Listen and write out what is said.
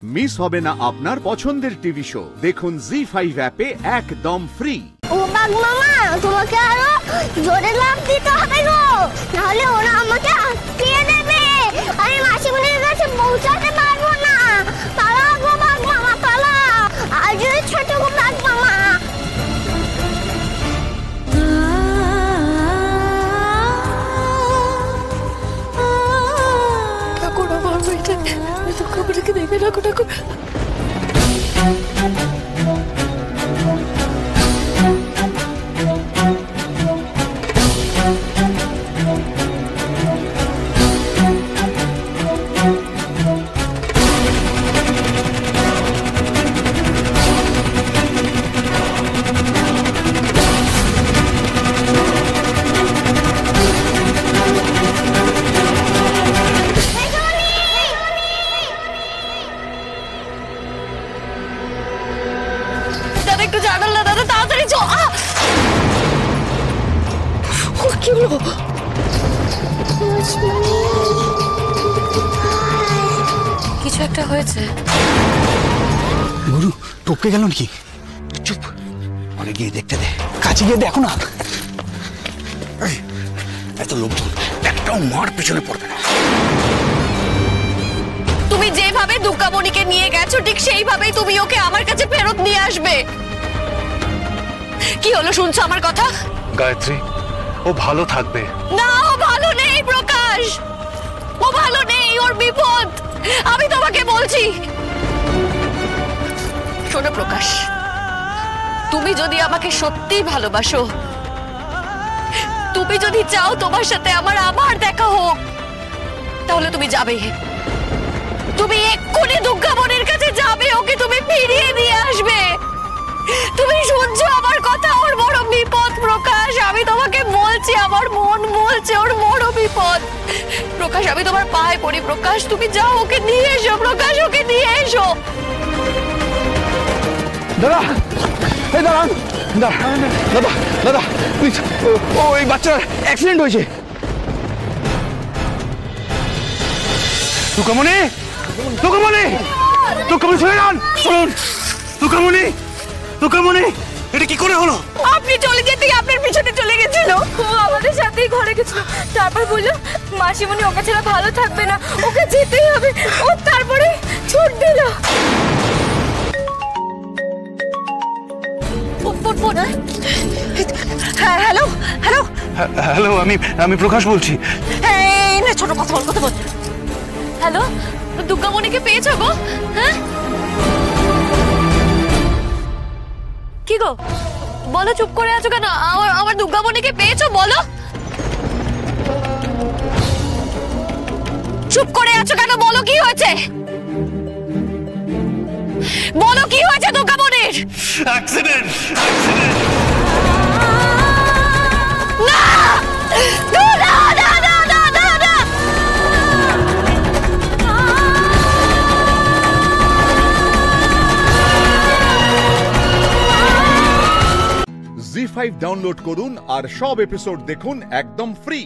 Miss হবে না আপনার পছন্দের টিভি শো। দেখুন জি5 অ্যাপে একদম ফ্রি। ও বাঘ মামা, তোমাকে আরো জোরে লাফ দিতে হবে গো, নাহলে ওরা আমাকে আটকিয়ে দেবে। আমি মাসিমণির কাছে পৌঁছাতে পারবো না। পালা গো বাঘ মামা, পালা। আজ ছোট গো বাঘ মামা। ঠাকুর আমার মেয়েটা এত খবরকে দেখে ঠাকুর ঠাকুর। একটু জানাল না দাদা, তাড়াতাড়ি চো। কি হলো? কিছু একটা হয়েছে। গুরু টপকে গেল নাকি? চুপ, অনেক গিয়ে দেখতে দে, কাছে গিয়ে দেখো না। এত লোকজন একটাও মার পিছনে পড়বে না। তুমি যেভাবে দুর্গামণিকে নিয়ে গেছো ঠিক সেইভাবেই তুমি ওকে আমার কাছে ফেরত নিয়ে আসবে। কি হলো, শুনছো আমার কথা? গায়ত্রী, ও ভালো থাকবে না। ও ভালো নেই প্রকাশ, ও ভালো নেই, ওর বিপদ। আমি তোমাকে বলছি, শোনো প্রকাশ, তুমি যদি আমাকে সত্যি ভালোবাসো, তুমি যদি চাও তোমার সাথে আমার আবার দেখা হোক, তাহলে তুমি যাবে। তুমি এক্ষুনি দুর্গামণির কাছে যাবে, ওকে তুমি ফিরিয়ে দিয়ে আসবে। তুমি শুনছো আমার কথা? ওর বড় বিপদ প্রকাশ, আমি তোমাকে বলছি, আমার মন বলছে ওর বড় বিপদ। প্রকাশ, আমি তোমার পায়ে পড়ি প্রকাশ, তুমি যাও, ওকে নিয়ে এসো প্রকাশ, ওকে নিয়ে এসো। দাদা, এই দাঁড়ান, দাঁড়ান দাদা, দাদা প্লিজ, ও এই বাচ্চার অ্যাক্সিডেন্ট হয়েছে। দুর্গামণি, দুর্গামণি, দুর্গামণি শুনে যান, শুনুন। দুর্গামণি, দুর্গামণি, এটা কি করে হলো? আপনি চলে যেতেই আপনার পিছনে চলে গেছিল। ও আমাদের সাথেই ঘরে গেছিল, তারপর বললো মাসিমণি ওকে ছাড়া ভালো থাকবে না, ওকে যেতেই হবে। ও তারপরে ছুট দিল। হ্যাঁ, হ্যালো হ্যালো হ্যালো, আমি প্রকাশ বলছি। এই না, ছোট কথা বল, কথা বল। হ্যালো, দুর্গামণিকে পেয়েছো গো? হ্যাঁ, কি গো বলো, চুপ করে আছো কেন? আমার দুর্গামণিকে পেয়েছো, বলো। চুপ করে আছো কেন, বলো কি হয়েছে, বলো কি হয়েছে দুর্গামণির? অ্যাক্সিডেন্ট। না না না না না না না। জি5 ডাউনলোড করুন আর সব এপিসোড দেখুন একদম ফ্রি।